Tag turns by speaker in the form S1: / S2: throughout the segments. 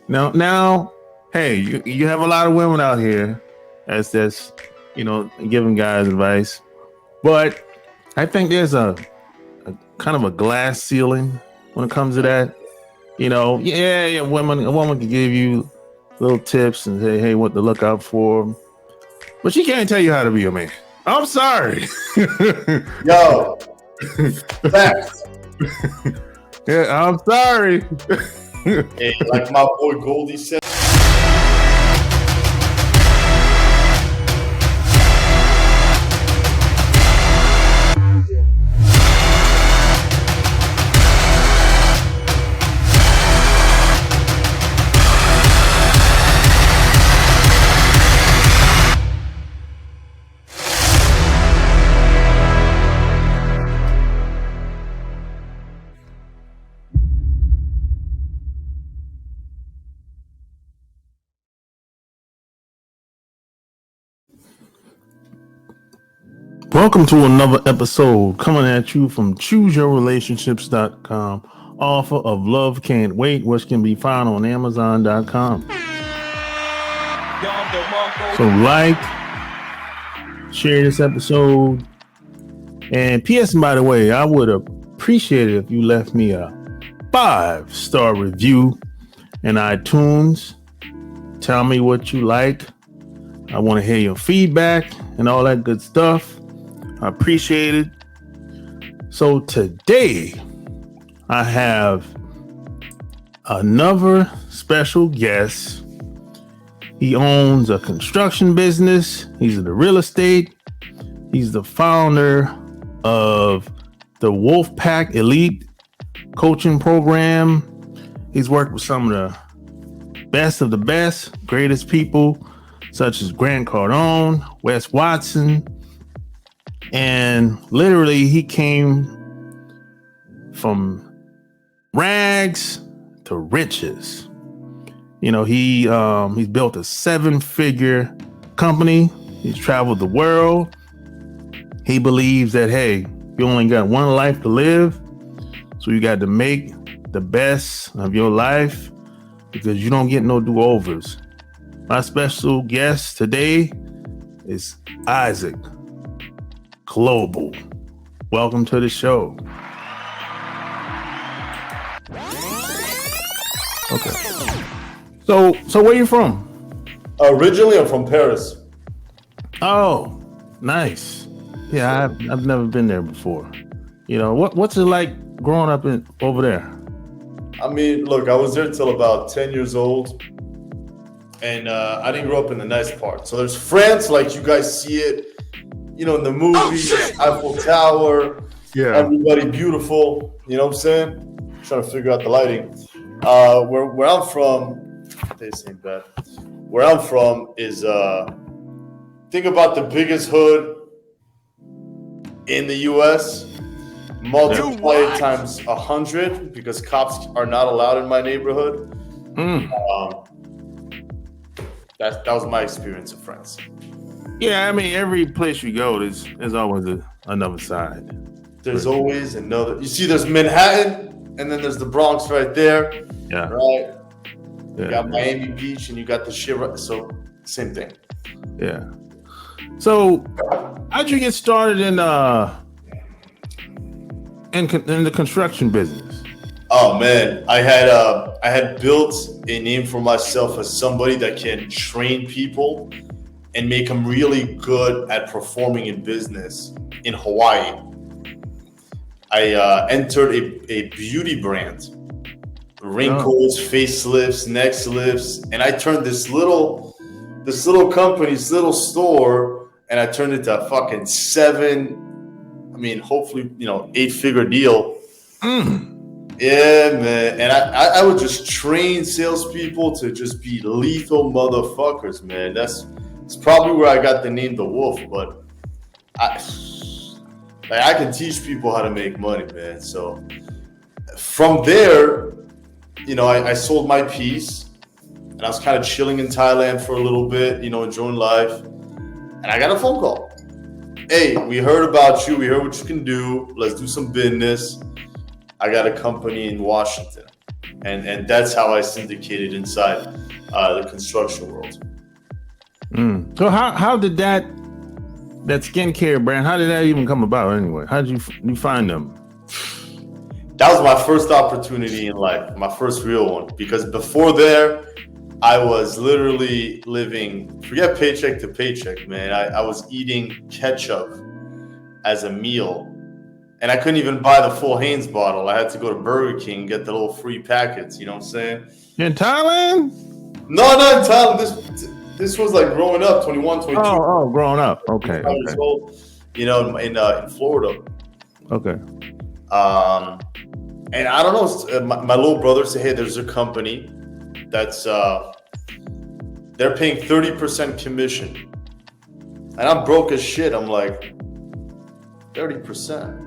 S1: Now, hey, you have a lot of women out here that's giving guys advice, but I think there's a kind of a glass ceiling when it comes to that. Yeah, a woman can give you little tips and say, hey, what to look out for, but she can't tell you how to be a man. I'm sorry.
S2: Yo, facts.
S1: Yeah, I'm sorry.
S2: Hey, like my boy Goldie said.
S1: Welcome to another episode coming at you from ChooseYourRelationships.com, author of Love Can't Wait, which can be found on Amazon.com. So share this episode, and P.S. by the way, I would appreciate it if you left me a 5-star review in iTunes. Tell me what you like. I want to hear your feedback and all that good stuff. I appreciate it. So today I have another special guest. He owns a construction business. He's in the real estate. He's the founder of the Wolfpack Elite coaching program. He's worked with some of the best, greatest people, such as Grant Cardone, Wes Watson, and literally he came from rags to riches. He's built a 7-figure company. He's traveled the world. He believes that, hey, you only got one life to live, so you got to make the best of your life because you don't get no do-overs. My special guest today is Isaac Global. Welcome to the show. Okay. So where you from?
S2: Originally, I'm from Paris.
S1: Oh, nice. Yeah, I've never been there before. What's it like growing up over there?
S2: I mean, look, I was there till about 10 years old. And I didn't grow up in the nice part. So there's France, like you guys see it, in the movies, Eiffel Tower, everybody beautiful. You know what I'm saying? Trying to figure out the lighting. Where I'm from, this ain't bad. Where I'm from is think about the biggest hood in the U.S. Multiply it times 100 because cops are not allowed in my neighborhood. That was my experience of France.
S1: Yeah, I mean, every place you go, there's always another side.
S2: There's always another. You see, there's Manhattan, and then there's the Bronx right there.
S1: Yeah.
S2: Right?
S1: Yeah.
S2: You got Miami Beach, and you got the shit. So, same thing.
S1: Yeah. So, how'd you get started in the construction business?
S2: Oh man, I had built a name for myself as somebody that can train people and make them really good at performing in business in Hawaii. I entered a beauty brand, wrinkles, facelifts, neck lifts, and I turned this little company, this little store, and I turned it to a fucking hopefully 8-figure deal. Yeah, man. And I would just train salespeople to just be lethal motherfuckers, man. That's probably where I got the name The Wolf, but I can teach people how to make money, man. So from there, I sold my piece and I was kind of chilling in Thailand for a little bit, enjoying life. And I got a phone call. Hey, we heard about you. We heard what you can do. Let's do some business. I got a company in Washington. and that's how I syndicated inside the construction world.
S1: So how did that skincare brand, how did that even come about anyway? How did you find them?
S2: That was my first opportunity in life, my first real one, because before there, I was literally living, forget paycheck to paycheck, man. I was eating ketchup as a meal, and I couldn't even buy the full Hanes bottle. I had to go to Burger King and get the little free packets, you know what I'm saying?
S1: In Thailand?
S2: No, not in Thailand. This was like growing up, 21, 22.
S1: Oh, growing up. Okay.
S2: Years old, you know, in Florida.
S1: Okay.
S2: And I don't know, my little brother said, hey, there's a company that's, they're paying 30% commission. And I'm broke as shit. I'm like, 30%?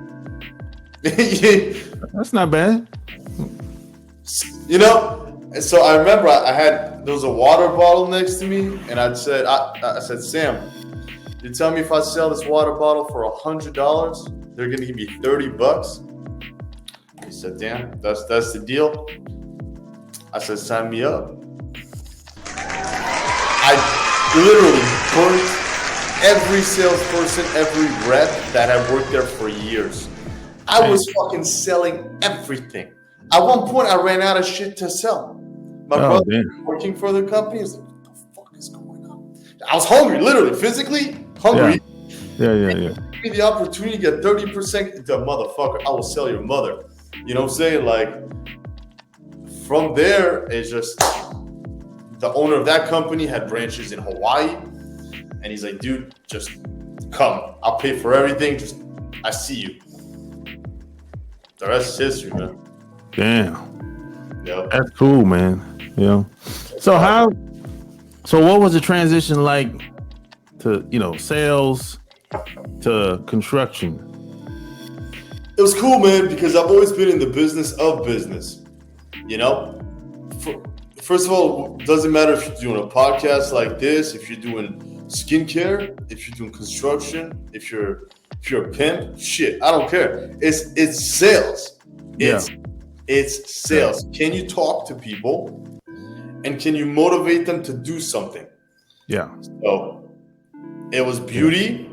S1: That's not bad.
S2: You know? And so I remember there was a water bottle next to me, and I said, Sam, you tell me if I sell this water bottle for $100, they're gonna give me $30. He said, damn, that's the deal. I said, sign me up. I literally burnt every salesperson, every rep that had worked there for years. I was fucking selling everything. At one point, I ran out of shit to sell. My brother working for the company was like, what the fuck is going on? I was hungry, literally, physically hungry.
S1: Yeah.
S2: Give me the opportunity to get 30%. The motherfucker, I will sell your mother. You know what I'm saying? Like, from there, it's just, the owner of that company had branches in Hawaii. And he's like, dude, just come. I'll pay for everything. Just, I see you. The rest is history, man.
S1: Damn.
S2: Yep.
S1: That's cool, man. You know. So what was the transition like to, sales to construction?
S2: It was cool, man, because I've always been in the business of business. You know? First of all, it doesn't matter if you're doing a podcast like this, if you're doing skincare, if you're doing construction, if you're a pimp, shit, I don't care. It's sales. It's sales. Can you talk to people and can you motivate them to do something? Yeah. So it was beauty.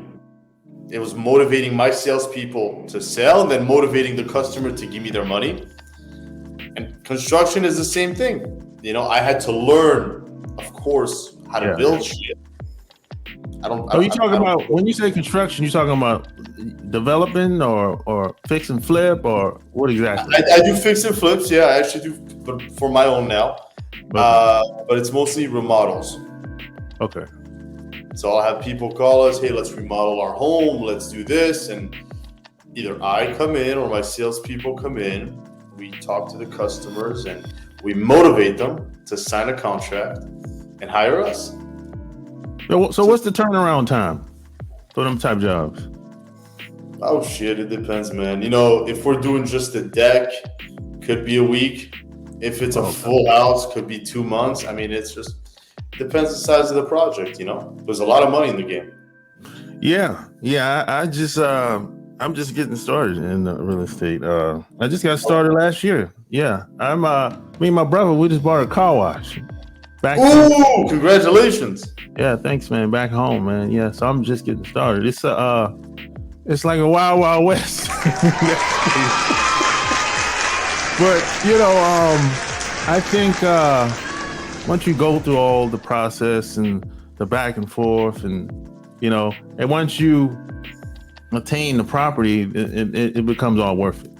S2: It was motivating my salespeople to sell and then motivating the customer to give me their money. And construction is the same thing. You know, I had to learn, of course, how to build shit.
S1: When you say construction, you talking about developing or fix and flip, or what exactly?
S2: I do fix and flips, yeah. I actually do, but for my own now. But it's mostly remodels.
S1: Okay.
S2: So I'll have people call us, hey, let's remodel our home, let's do this. And either I come in or my salespeople come in, we talk to the customers and we motivate them to sign a contract and hire us.
S1: So what's the turnaround time for them type jobs?
S2: Oh shit, it depends, man. You know, if we're doing just a deck, could be a week. If it's a full house, could be 2 months. I mean, it depends the size of the project, you know? There's a lot of money in the game.
S1: Yeah. I'm just getting started in real estate. I just got started last year. Yeah. Me and my brother, we just bought a car wash.
S2: Congratulations.
S1: Yeah, thanks, man. Back home, man. Yeah, so I'm just getting started. It's like a wild, wild west. But I think once you go through all the process and the back and forth, and and once you attain the property, it becomes all worth it.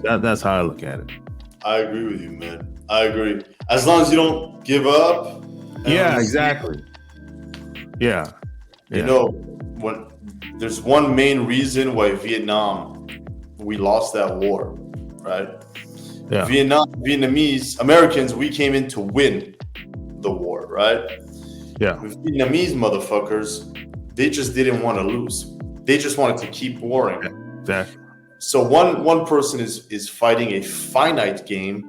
S1: That's how I look at it.
S2: I agree with you, man. I agree. As long as you don't give up.
S1: Yeah, exactly. Yeah.
S2: You know, when there's one main reason why Vietnam, we lost that war, right? Yeah. Vietnamese, Americans, we came in to win the war, right? Yeah. The Vietnamese motherfuckers, they just didn't want to lose. They just wanted to keep warring.
S1: Yeah, exactly.
S2: So one person is fighting a finite game,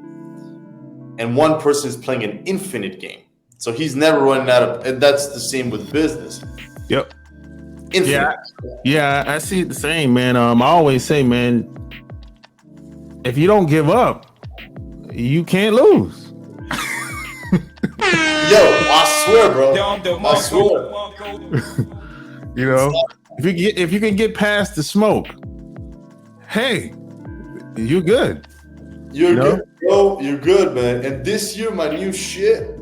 S2: and one person is playing an infinite game. So he's never running out of, and that's the same with business.
S1: Yep.
S2: Infinite.
S1: Yeah, I see it the same, man. I always say, man, if you don't give up, you can't lose.
S2: Yo, I swear, bro. I swear.
S1: You know, if you can get past the smoke, hey, you're good.
S2: You're good, bro. You're good, man. And this year, my new shit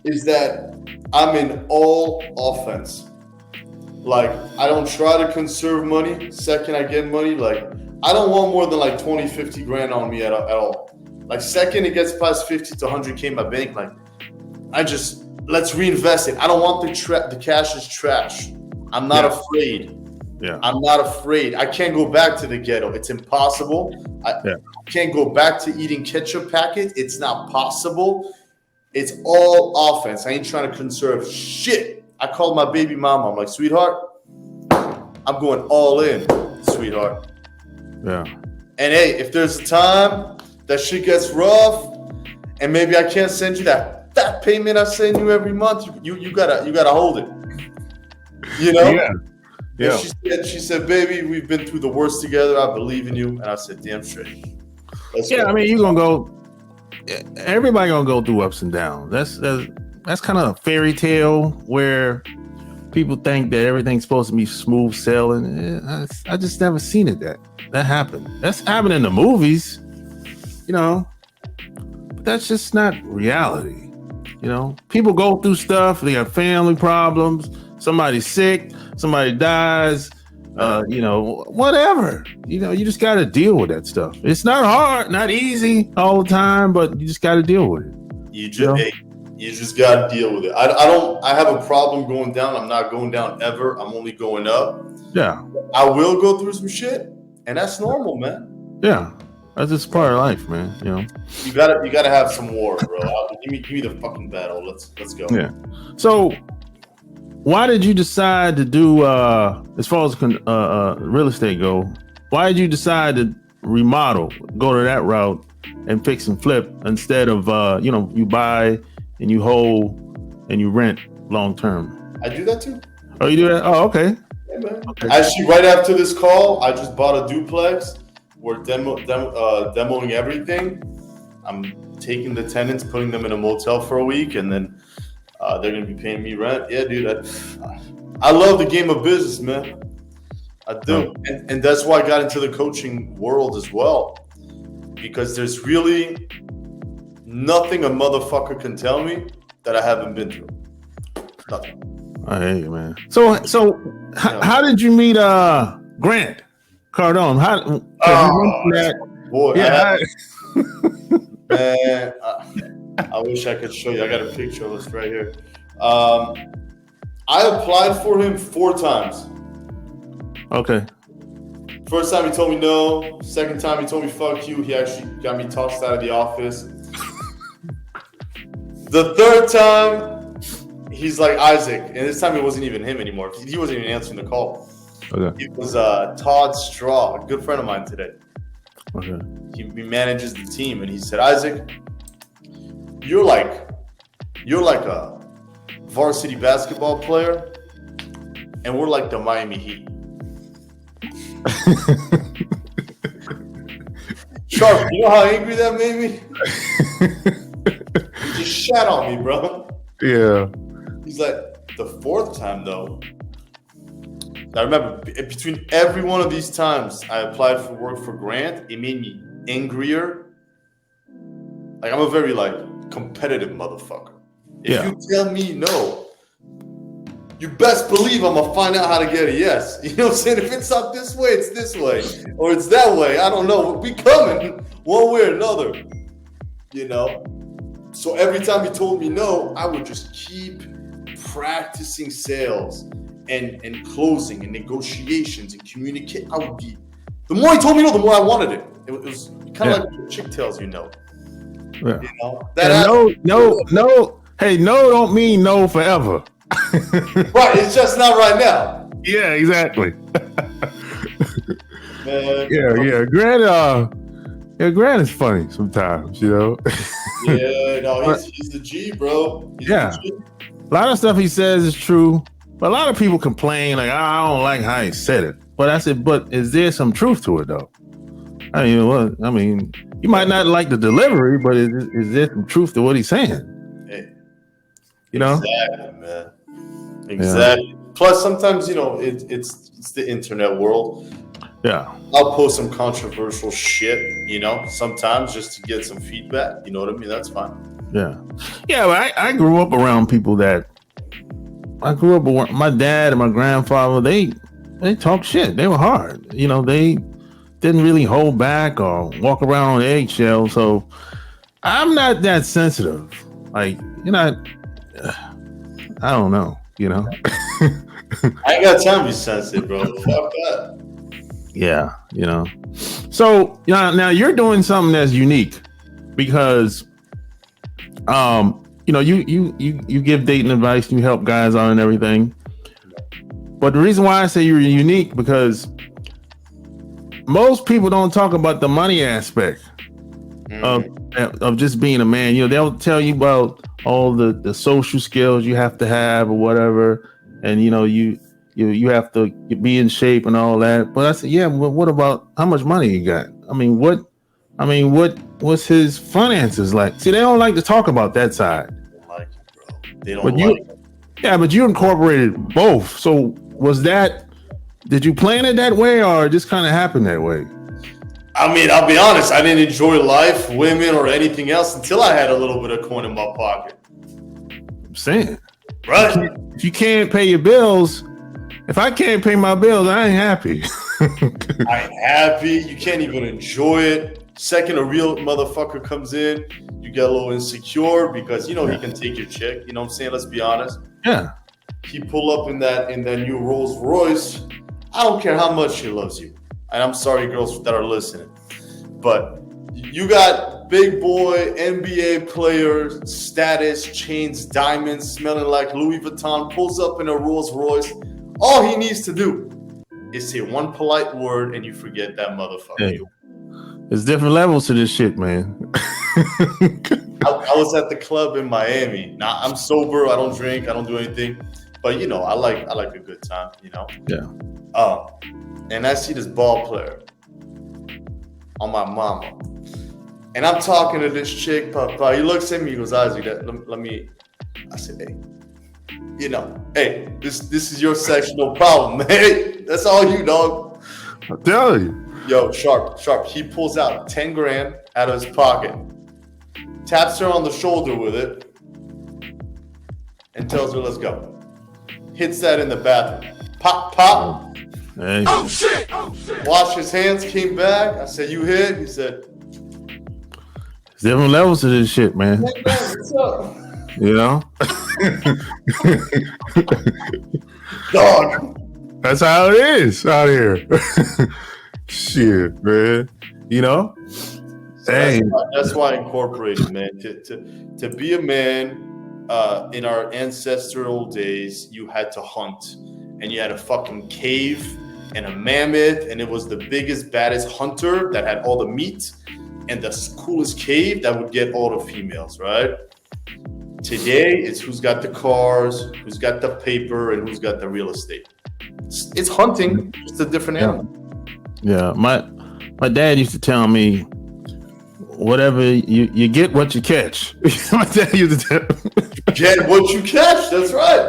S2: is that I'm in all offense. Like, I don't try to conserve money. Second I get money, like, I don't want more than like 20, 50 grand on me at all. Like, second it gets past 50 to 100K in my bank, like, let's reinvest it. I don't want the cash is trash. I'm not afraid.
S1: Yeah.
S2: I'm not afraid. I can't go back to the ghetto. It's impossible. I can't go back to eating ketchup packets. It's not possible. It's all offense. I ain't trying to conserve shit. I called my baby mama. I'm like, sweetheart, I'm going all in, sweetheart.
S1: Yeah.
S2: And hey, if there's a time that shit gets rough, and maybe I can't send you that payment I send you every month, you gotta hold it. You know?
S1: Yeah. Yeah.
S2: She said, baby, we've been through the worst together. I believe in you. And I said, damn straight.
S1: Yeah, I mean, you're gonna go. Everybody gonna go through ups and downs. That's kind of a fairy tale where people think that everything's supposed to be smooth sailing. I just never seen it that happen. That's happened in the movies, you know. But that's just not reality. You know, people go through stuff. They have family problems. Somebody's sick. Somebody dies. You know, whatever. You know, you just got to deal with that stuff. It's not hard, not easy all the time, but you just got to deal with it.
S2: You just got to deal with it. I have a problem going down. I'm not going down ever. I'm only going up.
S1: Yeah.
S2: I will go through some shit, and that's normal, man.
S1: Yeah. That's just part of life, man. You know,
S2: you gotta have some war, bro. Give me the fucking battle. Let's go.
S1: Yeah. So, why did you decide to do as far as real estate go? Why did you decide to remodel, go to that route, and fix and flip instead of you buy and you hold and you rent long term?
S2: I do that too.
S1: Oh, you do that? Oh, okay.
S2: Yeah, man. Okay. Actually, right after this call, I just bought a duplex. We're demoing everything. I'm taking the tenants, putting them in a motel for a week, and then they're gonna be paying me rent. Yeah, dude. I love the game of business, man. I do, and that's why I got into the coaching world as well, because there's really nothing a motherfucker can tell me that I haven't been through. Nothing.
S1: I hear you, man. So how did you meet Grant Cardone?
S2: Boy,
S1: yeah.
S2: Man, I wish I could show you. I got a picture of us right here. I applied for him 4 times.
S1: Okay.
S2: First time he told me no. Second time he told me fuck you. He actually got me tossed out of the office. The third time, he's like, Isaac. And this time it wasn't even him anymore. He wasn't even answering the call.
S1: Okay.
S2: It was Todd Straw, a good friend of mine today.
S1: Okay.
S2: He manages the team, and he said, Isaac, you're like a varsity basketball player, and we're like the Miami Heat. Sharp, you know how angry that made me? He just shat on me, bro.
S1: Yeah.
S2: He's like, the 4th time though. I remember between every one of these times I applied for work for Grant, it made me angrier. Like, I'm a very competitive motherfucker. If you tell me no, you best believe I'm gonna find out how to get a yes. You know what I'm saying? If it's not this way, it's this way, or it's that way. I don't know. We coming one way or another. You know. So every time he told me no, I would just keep practicing sales and closing and negotiations and communicate. I would be. The more he told me no, the more I wanted it. It was kind of like what a chick tells you no.
S1: Yeah.
S2: You know.
S1: No. Hey, no don't mean no forever.
S2: Right, it's just not right now.
S1: Yeah, exactly.
S2: Man,
S1: yeah. Grant is funny sometimes, you know.
S2: Yeah, no, he's the G, bro. He's the G.
S1: A lot of stuff he says is true, but a lot of people complain like, I don't like how he said it. But I said, but is there some truth to it though? You You might not like the delivery, but is there some truth to what he's saying?
S2: Hey,
S1: you know?
S2: Exactly, man. Exactly. Yeah. Plus, sometimes, you know, it's the internet world.
S1: Yeah.
S2: I'll post some controversial shit, you know, sometimes just to get some feedback. You know what I mean? That's fine.
S1: Yeah. Yeah, but I grew up around people that my dad and my grandfather, they talk shit. They were hard. You know, they didn't really hold back or walk around on eggshells. So I'm not that sensitive. Like, you're not, I don't know, you know.
S2: I ain't got time to be sensitive, bro. Fuck that.
S1: Yeah, you know. So now you're doing something that's unique because, you know, you give dating advice, you help guys out and everything. But the reason why I say you're unique because most people don't talk about the money aspect of just being a man. You know, they'll tell you about all the social skills you have to have or whatever, and you know you have to be in shape and all that. But I said, yeah, well, what about how much money you got? What's his finances like? See, they don't like to talk about that side.
S2: They don't like it, bro. They don't like it.
S1: Yeah, but you incorporated both. So did you plan it that way or it just kind of happened that way?
S2: I mean, I'll be honest, I didn't enjoy life, women, or anything else until I had a little bit of coin in my pocket.
S1: I'm saying.
S2: Right.
S1: If you can't pay your bills, if I can't pay my bills, I ain't happy.
S2: I ain't happy. You can't even enjoy it. Second, a real motherfucker comes in, you get a little insecure because, you know, he can take your chick. You know what I'm saying? Let's be honest.
S1: Yeah.
S2: He pull up in that new Rolls Royce. I don't care how much she loves you. And I'm sorry, girls that are listening. But you got big boy, NBA player, status, chains, diamonds, smelling like Louis Vuitton, pulls up in a Rolls Royce. All he needs to do is say one polite word and you forget that motherfucker.
S1: Hey, there's different levels to this shit, man.
S2: I was at the club in Miami. Now, I'm sober. I don't drink. I don't do anything. But, you know, I like a good time, you know?
S1: Yeah.
S2: And I see this ball player on my mama. And I'm talking to this chick, Papa. He looks at me, he goes, Isaac, let me. I said, hey, you know, hey, this is your section, no problem. Hey, that's all you, dog.
S1: I'm telling you.
S2: Yo, Sharp. He pulls out 10 grand out of his pocket, taps her on the shoulder with it, and tells her, let's go. Hits that in the bathroom. Pop.
S1: Hey.
S2: Oh shit! Washed his hands, came back. I said, you hit? He said,
S1: there's different levels to this shit, man.
S2: Hey, man, what's up?
S1: You know?
S2: Dog.
S1: That's how it is out here. Shit, man. You know?
S2: So hey. That's why I incorporated, man. To be a man in our ancestral days, you had to hunt. And you had a fucking cave and a mammoth, and it was the biggest, baddest hunter that had all the meat and the coolest cave that would get all the females, right? Today, it's who's got the cars, who's got the paper, and who's got the real estate. It's hunting, just a different animal.
S1: Yeah, my dad used to tell me, whatever you get what you catch. My dad used to tell me.
S2: Get what you catch, that's right.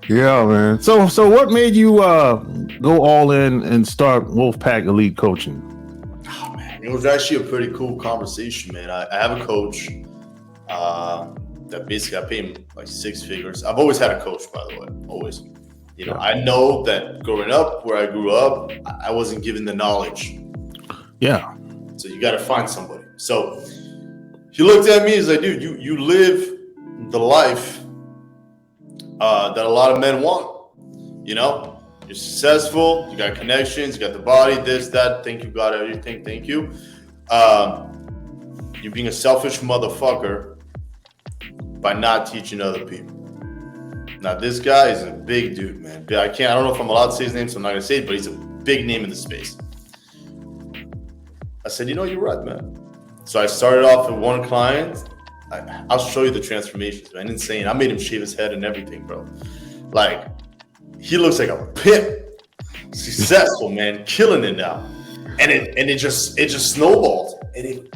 S1: Yeah, man. So what made you go all in and start Wolfpack Elite Coaching?
S2: Oh man, it was actually a pretty cool conversation, man. I have a coach that basically I pay him like 6 figures. I've always had a coach, by the way, always. You know, I know that growing up where I grew up, I wasn't given the knowledge.
S1: Yeah.
S2: So you got to find somebody. So he looked at me, he's like, dude, you live the life that a lot of men want. You know, you're successful, you got connections, you got the body, this, that, think you got everything, thank you. You're being a selfish motherfucker by not teaching other people. Now, this guy is a big dude, man. I don't know if I'm allowed to say his name, so I'm not gonna say it, but he's a big name in the space. I said, you know, you're right, man. So I started off with one client. I'll show you the transformations, man. Insane. I made him shave his head and everything, bro. Like, he looks like a pimp. successful, man, killing it now, and it just snowballed. And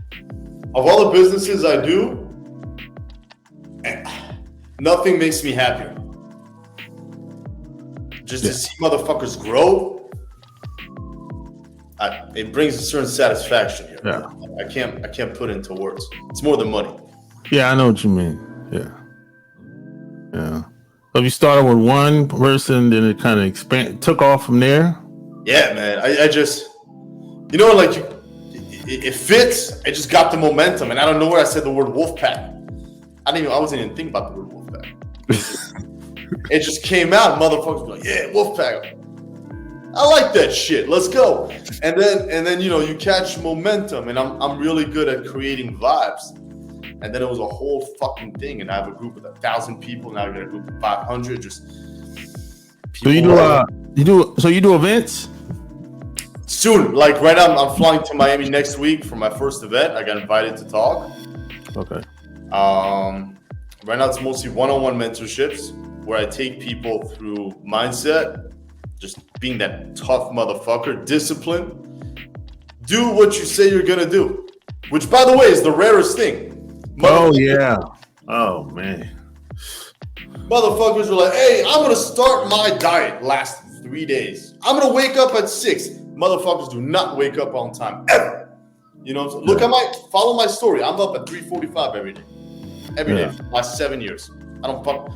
S2: of all the businesses I do, nothing makes me happier. Just to see motherfuckers grow, it brings a certain satisfaction here.
S1: Yeah.
S2: I can't put it into words. It's more than money.
S1: Yeah, I know what you mean. Yeah. So you started with one person, then it kind of took off from there.
S2: Yeah, man. I just, like it fits. I just got the momentum, and I don't know where I said the word Wolfpack. I wasn't even thinking about the word Wolfpack. It just came out. Motherfuckers were like, yeah, Wolfpack. I like that shit. Let's go. And then you catch momentum, and I'm really good at creating vibes. And then it was a whole fucking thing. And I have a group of 1,000 people. Now I got a group of 500. Just
S1: so you do events?
S2: Soon, like right now, I'm flying to Miami next week for my first event. I got invited to talk.
S1: Okay.
S2: Right now, it's mostly one-on-one mentorships where I take people through mindset, just being that tough motherfucker, discipline. Do what you say you're gonna do, which, by the way, is the rarest thing.
S1: Oh yeah. Oh man.
S2: Motherfuckers were like, "Hey, I'm gonna start my diet. Last 3 days. I'm gonna wake up at 6." Motherfuckers do not wake up on time ever. Look, follow my story. I'm up at 3:45 every day. Every day for the last 7 years. I don't fuck.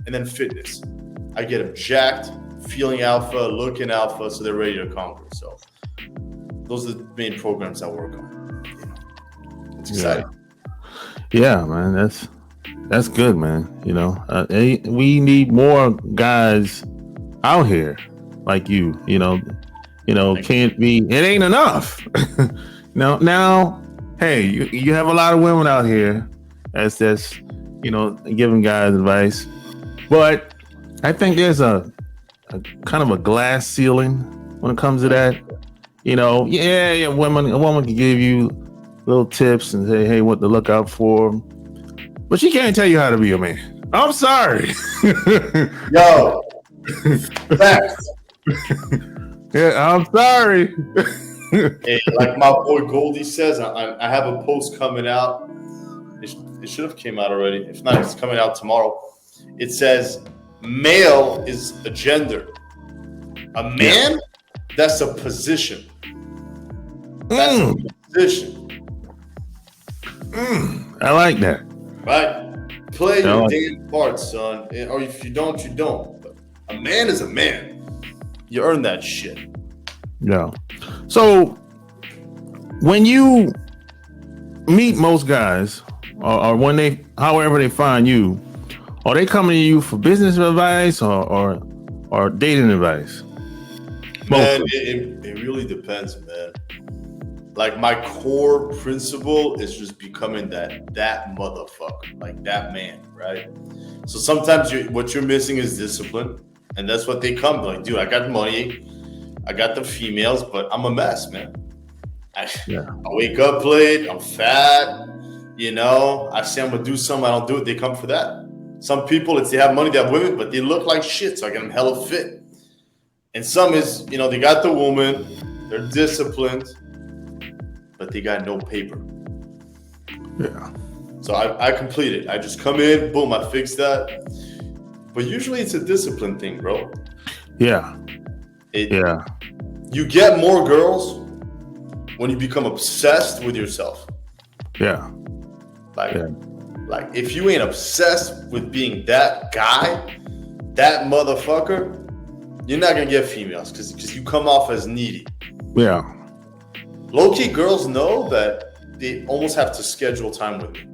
S2: And then fitness. I get them jacked, feeling alpha, looking alpha, so they're ready to conquer. So those are the main programs I work on. It's exciting.
S1: Yeah, man. That's good, man. We need more guys out here like you. Can't be. It ain't enough. Now, hey, you have a lot of women out here that's giving guys advice, but I think there's a kind of a glass ceiling when it comes to that. A woman can give you little tips and say, hey, what to look out for, but she can't tell you how to be a man. I'm sorry.
S2: Yo, facts.
S1: Yeah, I'm sorry.
S2: Hey, like my boy Goldie says, I have a post coming out. It should have came out already. If not, it's coming out tomorrow. It says, male is a gender. A man, that's a position. That's a position.
S1: I like that.
S2: Right? Play your damn part, son. Or if you don't, you don't. But a man is a man. You earn that shit.
S1: Yeah. So when you meet most guys, or when however they find you, are they coming to you for business advice or dating advice?
S2: Man, it really depends, man. Like my core principle is just becoming that motherfucker, like that man, right? So sometimes what you're missing is discipline, and that's what they come like, dude. I got money, I got the females, but I'm a mess, man. I wake up late, I'm fat, I say I'm gonna do something, I don't do it. They come for that. Some people, they have money, they have women, but they look like shit, so I get them hella fit. And some is, they got the woman, they're disciplined, but they got no paper.
S1: Yeah.
S2: So I complete it. I just come in, boom, I fix that. But usually it's a discipline thing, bro.
S1: Yeah.
S2: You get more girls when you become obsessed with yourself.
S1: Yeah.
S2: Like if you ain't obsessed with being that guy, that motherfucker, you're not gonna get females because you come off as needy.
S1: Yeah.
S2: Low-key girls know that they almost have to schedule time with me.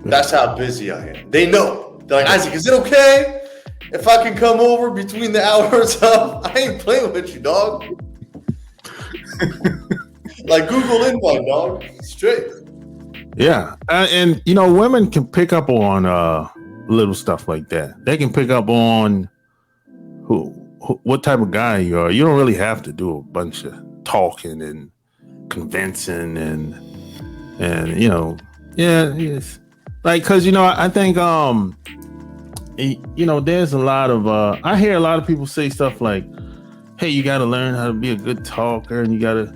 S2: That's how busy I am. They know. They're like, Isaac, is it okay if I can come over between the hours of? I ain't playing with you, dog. Like Google invite, dog. Straight.
S1: Yeah. And, women can pick up on little stuff like that. They can pick up on what type of guy you are. You don't really have to do a bunch of talking and convincing and yes. Like, cause I think there's a lot of I hear a lot of people say stuff like, hey, you got to learn how to be a good talker, and you got to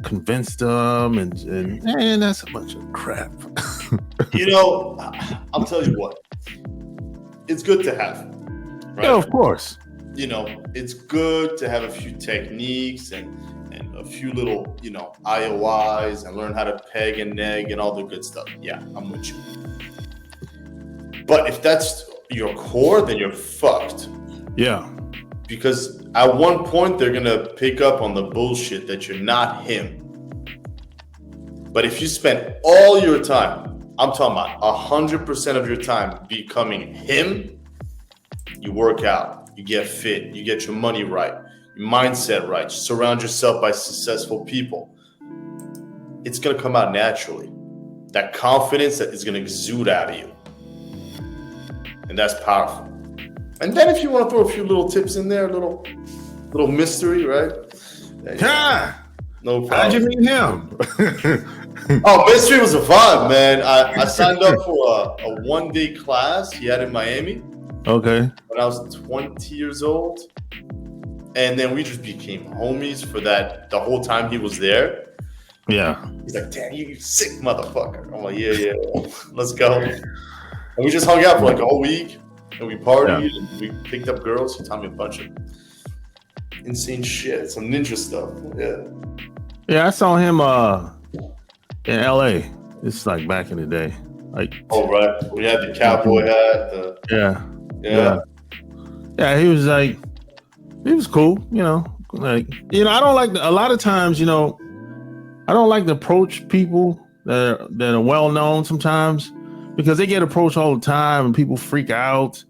S1: convince them, and man, that's a bunch of crap.
S2: You know, I'll tell you what, it's good to have, right?
S1: Yeah, of course.
S2: You know, it's good to have a few techniques and a few little, you know, IOIs and learn how to peg and neg and all the good stuff. Yeah, I'm with you. But if that's your core, then you're fucked.
S1: Yeah.
S2: Because at one point, they're going to pick up on the bullshit that you're not him. But if you spend all your time, I'm talking about 100% of your time becoming him, you work out, you get fit, you get your money right, your mindset right, you surround yourself by successful people, it's going to come out naturally. That confidence that is going to exude out of you. And that's powerful. And then if you want to throw a few little tips in there, a little mystery, right?
S1: Ha!
S2: No problem.
S1: How'd you meet him?
S2: Oh, mystery was a vibe, man. I signed up for a one-day class he had in Miami.
S1: Okay.
S2: When I was 20 years old. And then we just became homies for that the whole time he was there.
S1: Yeah.
S2: He's like, damn, you sick motherfucker. I'm like, yeah, let's go. And we just hung out for like a whole week. And we partied and we picked up girls. He taught me a bunch of insane shit, some ninja stuff. Yeah.
S1: Yeah, I saw him in LA. It's like back in the day. Like,
S2: oh right. We had the cowboy hat.
S1: Yeah. He was cool, you know. Like, you know, I don't like a lot of times, you know, I don't like to approach people that are well known sometimes because they get approached all the time and people freak out,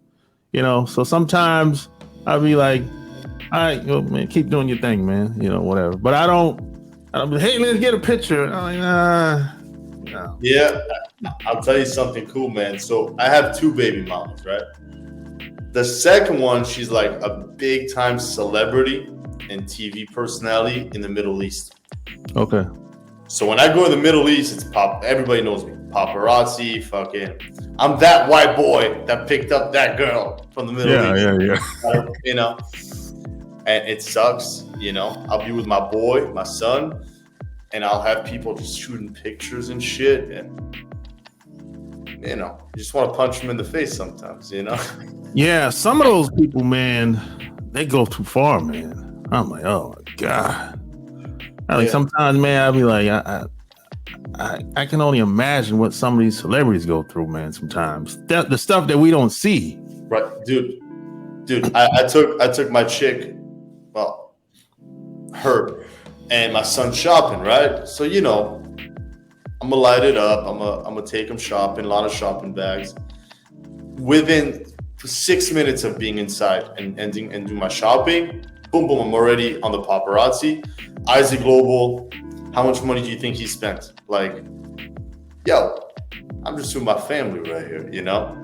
S1: you know. So sometimes I'll be like, all right, yo, man, keep doing your thing, man, you know, whatever. But I don't be, hey, let's get a picture. I'm like, no.
S2: Yeah, I'll tell you something cool, man. So I have 2 baby mamas, right? The second one, she's like a big time celebrity and TV personality in the Middle East.
S1: Okay.
S2: So when I go to the Middle East, it's everybody knows me. Paparazzi, fucking. I'm that white boy that picked up that girl from the Middle East.
S1: Yeah.
S2: You know? And it sucks, you know? I'll be with my boy, my son, and I'll have people just shooting pictures and shit. And, you know, you just want to punch them in the face sometimes, you know?
S1: Yeah, some of those people, man, they go too far, man. I'm like, oh my God. Sometimes, man, I'll be like, I can only imagine what some of these celebrities go through, man. Sometimes the stuff that we don't see.
S2: Right, dude. I took my chick, well, her and my son shopping, right? So you know, I'm gonna light it up. I'm gonna take him shopping, a lot of shopping bags. Within 6 minutes of being inside and do my shopping, boom, I'm already on the paparazzi. Isaac Global, how much money do you think he spent? Like, yo, I'm just with my family right here, you know?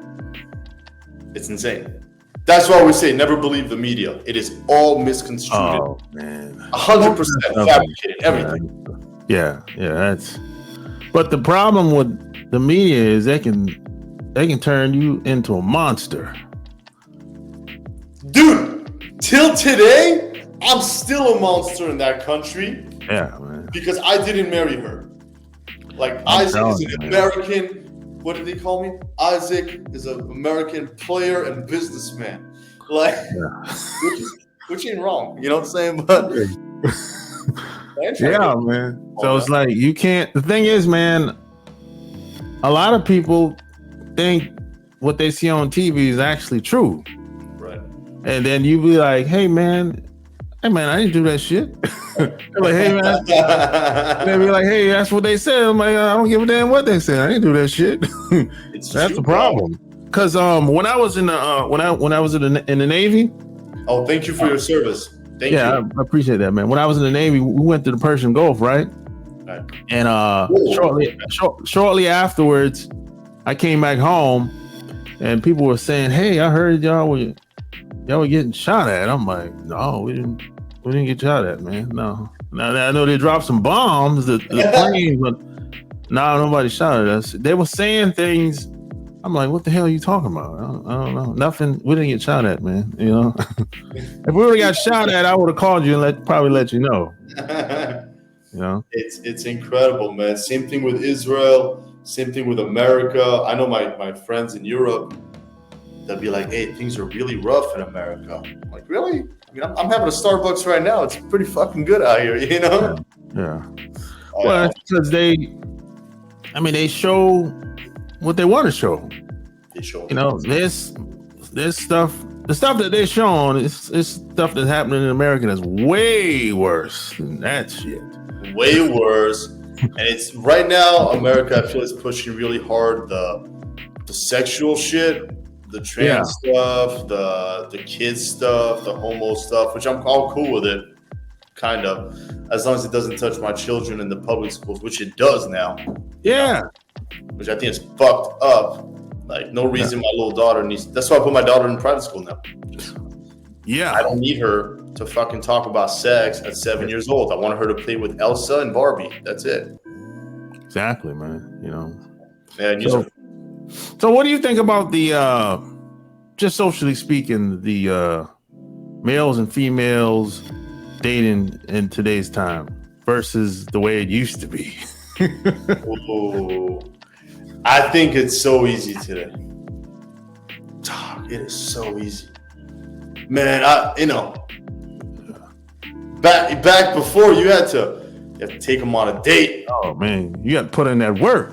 S2: It's insane. That's why we say never believe the media. It is all misconstrued.
S1: Oh, man.
S2: 100% fabricated, everything.
S1: Yeah, that's... But the problem with the media is they can turn you into a monster. Dude,
S2: till today, I'm still a monster in that country.
S1: Yeah, man.
S2: Because I didn't marry her. Like, Isaac is an American, what did they call me? Isaac is an American player and businessman. Like, which ain't wrong. You know what I'm saying? But
S1: yeah, man. So it's like, you can't, the thing is, man, a lot of people think what they see on TV is actually true.
S2: Right.
S1: And then you be like, hey, man, I didn't do that shit. They're like, hey, man. They be like, hey, that's what they said. I'm like, I don't give a damn what they said. I didn't do that shit. That's the problem. Because when I was in the when I was in the Navy.
S2: Oh, thank you for your service. Thank you.
S1: I appreciate that, man. When I was in the Navy, we went to the Persian Gulf, right? And shortly afterwards, I came back home, and people were saying, "Hey, I heard y'all were getting shot at." I'm like, "No, we didn't get shot at, man. No. Now I know they dropped some bombs, the planes, but no, nobody shot at us." They were saying things I'm like, what the hell are you talking about? I don't know. Nothing. We didn't get shot at, man. You know, if we would have got shot at, I would have called you and probably let you know. You know,
S2: it's incredible, man. Same thing with Israel. Same thing with America. I know my friends in Europe. They'll be like, "Hey, things are really rough in America." I'm like, really? I mean, I'm having a Starbucks right now. It's pretty fucking good out here, you know?
S1: Yeah. Well, it's because they show what they want to show.
S2: They show,
S1: you know, this stuff. The stuff that they're showing is stuff that's happening in America that's way worse than that shit.
S2: Way worse. And it's right now, America, I feel, is pushing really hard the sexual shit. The trans stuff, the kids stuff, the homo stuff, which I'm all cool with it, kind of, as long as it doesn't touch my children in the public schools, which it does now.
S1: Yeah.
S2: Which I think is fucked up. Like, no reason my little daughter needs. That's why I put my daughter in private school now. I don't need her to fucking talk about sex at 7 years old. I want her to play with Elsa and Barbie. That's it.
S1: Exactly, man. You know.
S2: Man,
S1: so what do you think about the just socially speaking, the males and females dating in today's time versus the way it used to be?
S2: Ooh, I think it's so easy today. It is so easy, man. Back before you had to take them on a date.
S1: Oh man, you got to put in that work.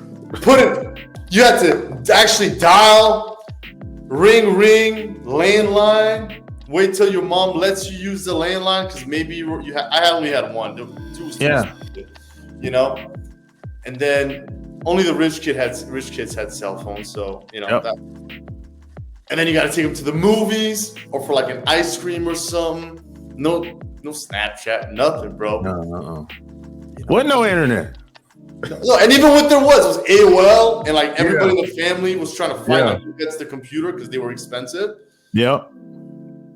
S2: You had to actually dial, ring, landline. Wait till your mom lets you use the landline because maybe I only had one. Two.
S1: Yeah.
S2: You know, and then only the rich kids had cell phones. So you know that. And then you got to take them to the movies or for like an ice cream or something. No Snapchat, nothing, bro.
S1: No. Wasn't no internet.
S2: No, and even what there was AOL, and like everybody in the family was trying to find out who gets the computer because they were expensive.
S1: Yeah.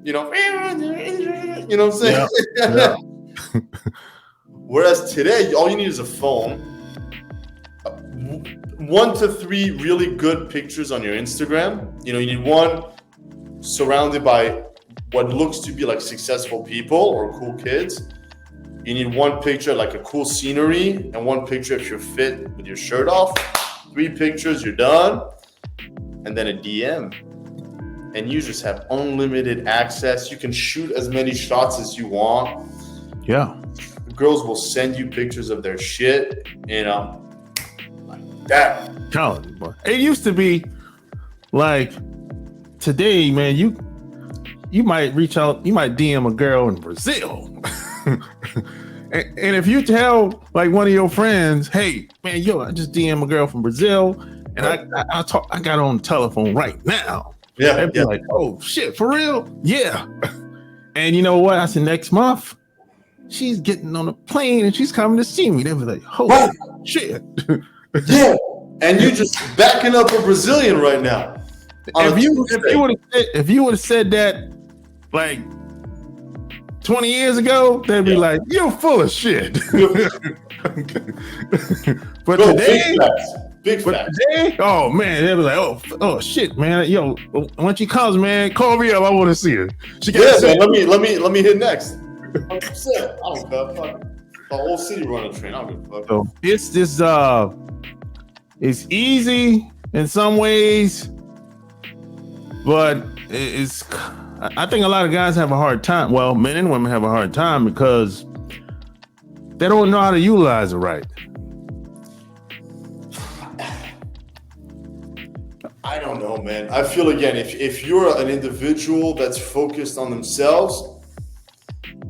S2: You know what I'm saying?
S1: Yeah.
S2: Whereas today, all you need is a phone, 1 to 3 really good pictures on your Instagram. You know, you need one surrounded by what looks to be like successful people or cool kids. You need one picture, like a cool scenery, and one picture if you're fit with your shirt off. 3 pictures, you're done. And then a DM. And you just have unlimited access. You can shoot as many shots as you want.
S1: Yeah.
S2: The girls will send you pictures of their shit, you know, like that.
S1: It used to be like today, man, you might reach out, you might DM a girl in Brazil. And if you tell like one of your friends, hey man, I just DM a girl from Brazil and I got on the telephone right now.
S2: Yeah.
S1: They'd be like, oh shit, for real? Yeah. And you know what? I said next month, she's getting on a plane and she's coming to see me. They'd be like, holy shit.
S2: Yeah. And you just backing up a Brazilian right now.
S1: If you would have said that like 20 years ago, they'd be like, you're full of shit. But today,
S2: big facts.
S1: Today, oh man, they'd be like, oh shit, man. Yo, when she comes, man, call me up. I want to see her.
S2: Man, let me hit next. 100%. I don't care. Fuck. The whole city run a train. I don't give a fuck.
S1: So it's easy in some ways, but I think a lot of guys have a hard time. Well, men and women have a hard time because they don't know how to utilize it right.
S2: I don't know, man. I feel, again, if you're an individual that's focused on themselves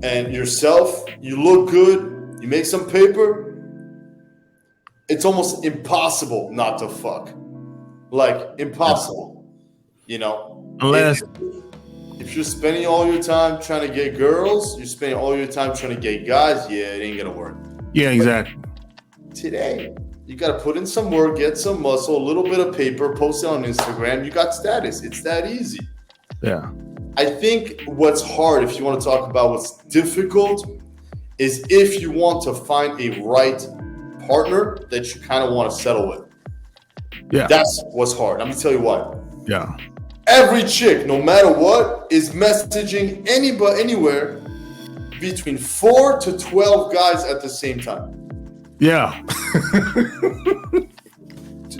S2: and yourself, you look good, you make some paper, it's almost impossible not to fuck. Like, impossible. You know?
S1: Unless...
S2: If you're spending all your time trying to get girls, you're spending all your time trying to get guys, it ain't gonna work.
S1: Yeah, exactly.
S2: But today, you gotta put in some work, get some muscle, a little bit of paper, post it on Instagram, you got status. It's that easy.
S1: Yeah.
S2: I think what's hard, if you want to talk about what's difficult, is if you want to find a right partner that you kind of want to settle with.
S1: Yeah.
S2: That's what's hard. Let me tell you what.
S1: Yeah.
S2: Every chick, no matter what, is messaging anybody anywhere between 4 to 12 guys at the same time.
S1: Yeah.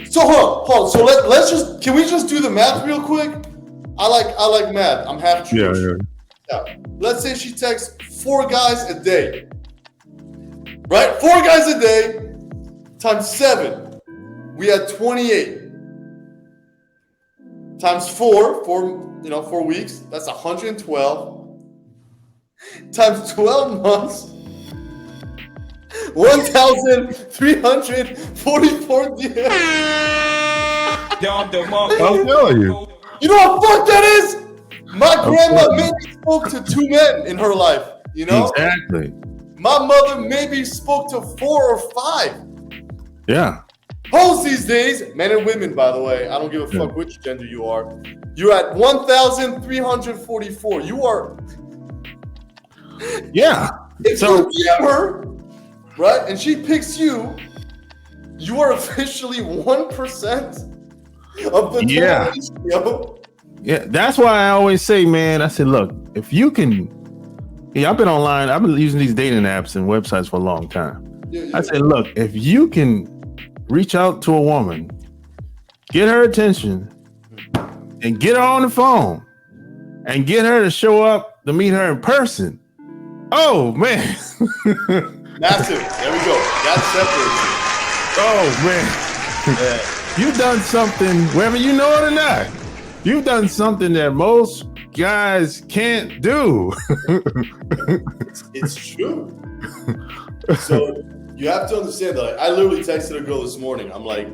S2: So hold on. So can we just do the math real quick? I like math. I'm half Jewish. Yeah. Let's say she texts 4 guys a day. Right? 4 guys a day times 7. We had 28. Times 4 weeks, that's 112. Times 12 months, 1,344 days.
S1: I'm telling you.
S2: You know what fuck that is? My grandma maybe spoke to 2 men in her life, you know?
S1: Exactly.
S2: My mother maybe spoke to 4 or 5.
S1: Yeah.
S2: Hoes these days, men and women, by the way, I don't give a fuck which gender you are. You're at 1,344. You are.
S1: Yeah.
S2: If you DM her, right, and she picks you, you are officially 1% of the total ratio.
S1: Yeah, that's why I always say, man, I said, look, if you can, I've been online, I've been using these dating apps and websites for a long time. I said, look, if you can reach out to a woman, get her attention, and get her on the phone, and get her to show up to meet her in person. Oh, man.
S2: Massive. There we go. Got separated.
S1: Oh, man.
S2: Yeah.
S1: You've done something, whether you know it or not. You've done something that most guys can't do.
S2: It's true. So you have to understand that I literally texted a girl this morning. I'm like,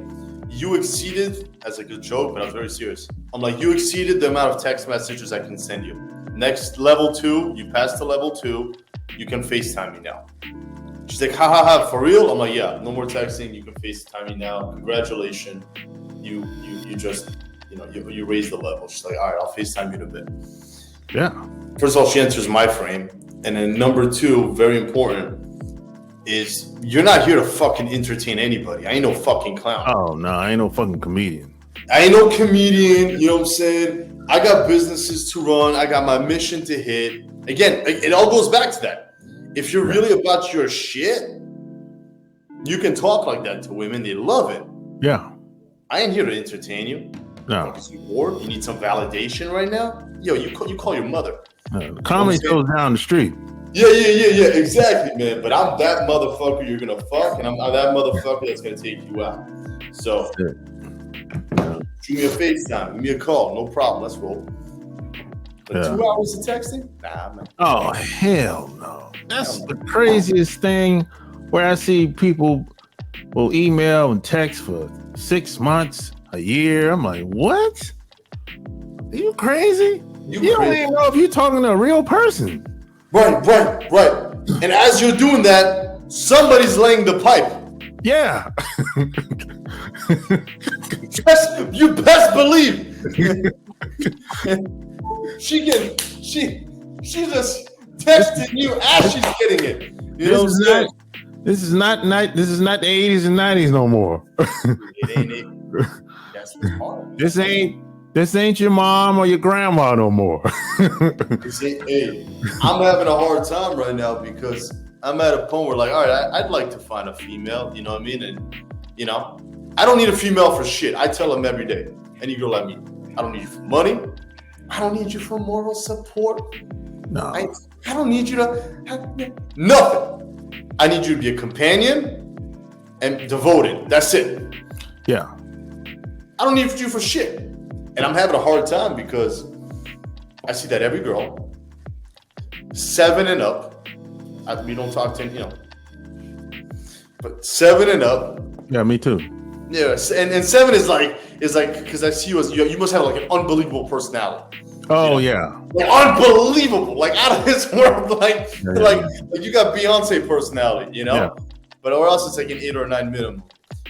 S2: you exceeded, as a good joke, but I was very serious. I'm like, you exceeded the amount of text messages I can send you. Next level 2, you passed to level 2, you can FaceTime me now. She's like, ha ha ha, for real? I'm like, yeah, no more texting, you can FaceTime me now. Congratulations. You just, you raised the level. She's like, all right, I'll FaceTime you in a bit.
S1: Yeah.
S2: First of all, she enters my frame. And then number 2, very important, is you're not here to fucking entertain anybody. I ain't no fucking clown.
S1: Oh, no, I ain't no fucking comedian.
S2: I ain't no comedian, you know what I'm saying? I got businesses to run. I got my mission to hit. Again, it all goes back to that. If you're really about your shit, you can talk like that to women. They love it.
S1: Yeah.
S2: I ain't here to entertain you.
S1: No.
S2: Because you're bored. You need some validation right now. Yo, you call your mother.
S1: Comedy goes down the street.
S2: Yeah, exactly, man. But I'm that motherfucker you're gonna fuck, and I'm that motherfucker that's gonna take you out. So, shoot me a FaceTime, give me a call, no problem. Let's roll. But 2 hours of texting? Nah, man.
S1: Oh, hell no. That's the craziest thing where I see people will email and text for 6 months, a year. I'm like, what? Are you crazy? You don't even know if you're talking to a real person.
S2: Right. And as you're doing that, somebody's laying the pipe.
S1: Yeah.
S2: You best believe. She just texting you as she's getting it. You know what I'm saying?
S1: This is not the 80s and 90s no more.
S2: It ain't. That's what's hard.
S1: This ain't your mom or your grandma no more.
S2: Hey, I'm having a hard time right now because I'm at a point where, like, all right, I'd like to find a female, you know what I mean? And, I don't need a female for shit. I tell them every day, any girl I meet, I don't need you for money. I don't need you for moral support.
S1: No.
S2: I don't need you to have nothing. I need you to be a companion and devoted. That's it.
S1: Yeah.
S2: I don't need you for shit. And I'm having a hard time because I see that every girl, 7 and up, we don't talk to, but 7 and up.
S1: Yeah, me too.
S2: Yeah, and 7 is like because I see you must have like an unbelievable personality.
S1: Oh yeah,
S2: like unbelievable, like out of this world, like you got Beyonce personality,
S1: Yeah.
S2: But or else it's like an 8 or 9 minimum.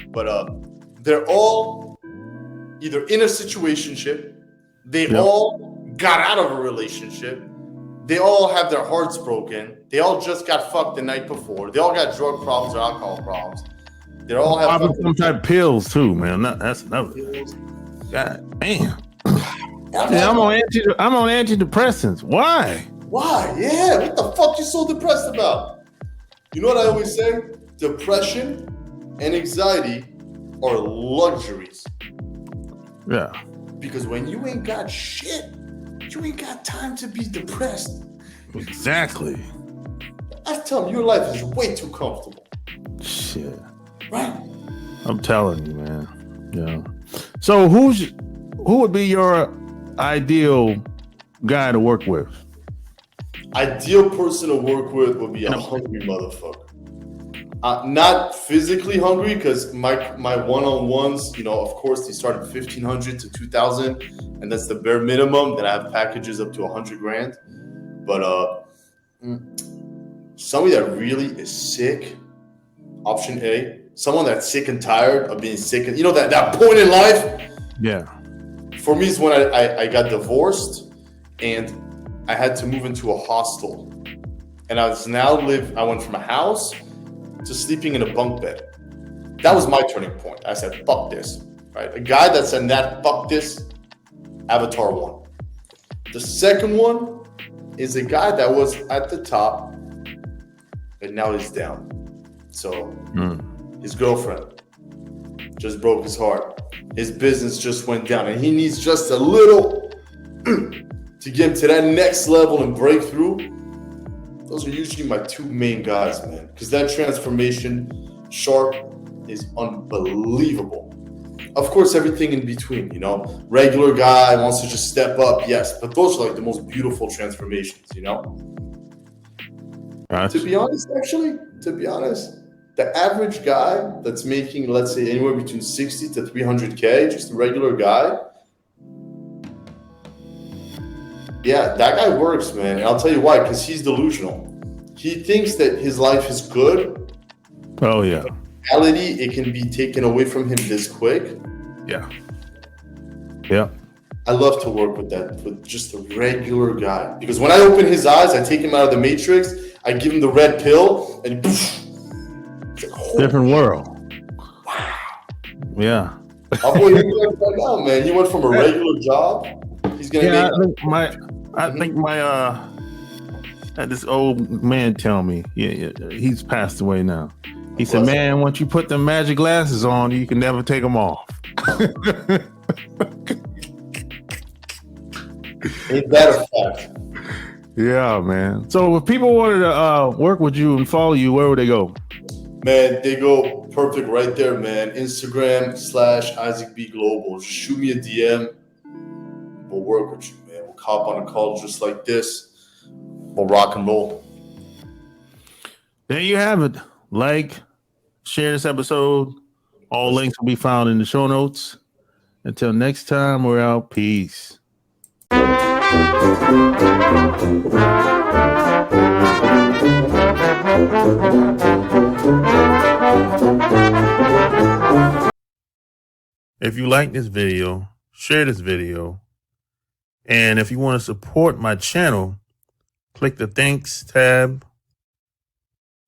S2: But they're all either in a situationship, they all got out of a relationship, they all have their hearts broken, they all just got fucked the night before, they all got drug problems or alcohol problems. They all have
S1: Popping some type of pills too, man. That's another.
S2: pills.
S1: God damn. Yeah, I'm on antidepressants. Why?
S2: Why? Yeah, what the fuck you so depressed about? You know what I always say? Depression and anxiety are luxuries.
S1: Yeah.
S2: Because when you ain't got shit, you ain't got time to be depressed.
S1: Exactly.
S2: I tell you, your life is way too comfortable.
S1: Shit.
S2: Right?
S1: I'm telling you, man. Yeah. So who would be your ideal guy to work with?
S2: Ideal person to work with would be a hungry motherfucker. Not physically hungry, because my one-on-ones, you know, of course, they start at $1,500 to $2,000, and that's the bare minimum. Then I have packages up to $100,000. But somebody that really is sick, option A. Someone that's sick and tired of being sick, and you know that point in life.
S1: Yeah.
S2: For me, is when I got divorced, and I had to move into a hostel, and I went from a house to sleeping in a bunk bed. That was my turning point. I said, fuck this, right? A guy that said that, fuck this, Avatar 1. The second one is a guy that was at the top, and now he's down. So his girlfriend just broke his heart. His business just went down, and he needs just a little to get him to that next level and break through. Those are usually my two main guys, man. Because that transformation, Sharp, is unbelievable. Of course, everything in between, you know. Regular guy wants to just step up, yes. But those are like the most beautiful transformations, you know.
S1: Gotcha.
S2: To be honest, the average guy that's making, let's say, anywhere between 60 to 300K, just a regular guy, yeah, that guy works, man. And I'll tell you why, because he's delusional. He thinks that his life is good.
S1: Oh, yeah.
S2: In reality, it can be taken away from him this quick.
S1: Yeah. Yeah.
S2: I love to work with just a regular guy. Because when I open his eyes, I take him out of the matrix, I give him the red pill, and poof, it's like, oh,
S1: different world.
S2: wow.
S1: Yeah.
S2: My boy, right now, man. You went from a regular job. He's gonna make.
S1: I think my had this old man tell me, he's passed away now. He said, "Man, once you put the magic glasses on, you can never take them off."
S2: Ain't that a fact?
S1: Yeah, man. So if people wanted to work with you and follow you, where would they go?
S2: Man, they go perfect right there, man. Instagram /IsaacBGlobal. Just shoot me a DM. We'll work with you, man. We'll hop on a call just like this. We'll rock and roll.
S1: There you have it. Like, share this episode. All links will be found in the show notes. Until next time, we're out. Peace. If you like this video, share this video. And if you want to support my channel, click the thanks tab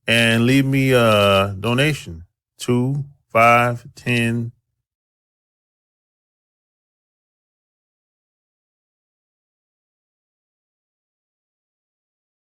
S1: and leave me a donation. 2, 5, 10,